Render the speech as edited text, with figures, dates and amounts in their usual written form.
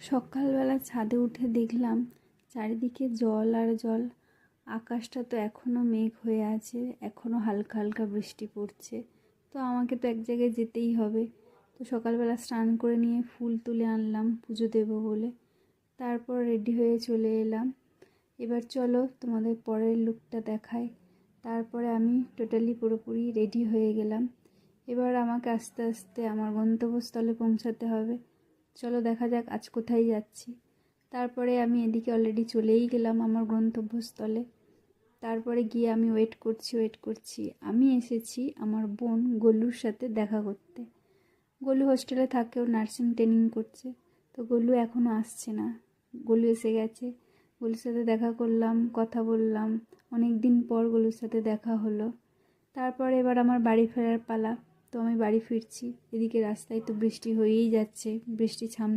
সকালবেলা ছাদে উঠে দেখলাম চারিদিকে জল আর জল। আকাশটা তো এখনও মেঘ হয়ে আছে, এখনও হালকা হালকা বৃষ্টি পড়ছে। তো আমাকে তো এক জায়গায় যেতেই হবে। তো সকালবেলা স্নান করে নিয়ে ফুল তুলে আনলাম পুজো দেবো বলে। তারপর রেডি হয়ে চলে এলাম। এবার চলো তোমাদের পরের লুকটা দেখাই। তারপরে আমি টোটালি পুরোপুরি রেডি হয়ে গেলাম। এবার আমাকে আস্তে আস্তে আমার গন্তব্যস্থলে পৌঁছাতে হবে। চলো দেখা যাক আজ কোথায় যাচ্ছি। তারপরে আমি এদিকে অলরেডি চলেই গেলাম আমার গন্তব্যস্থলে। তারপরে গিয়ে আমি ওয়েট করছি। আমি এসেছি আমার বোন গোলুর সাথে দেখা করতে। গোলু হোস্টেলে থাকেও, নার্সিং ট্রেনিং করছে। তো গোলু এখনও আসছে না। গোলু এসে গেছে। গোলুর সাথে দেখা করলাম, কথা বললাম। অনেক দিন পর গোলুর সাথে দেখা হলো। তারপরে এবার আমার বাড়ি ফেরার পালা। তো আমি বাড়ি ফিরছি। এদিকে রাস্তায় তো বৃষ্টি হয়েই যাচ্ছে, বৃষ্টি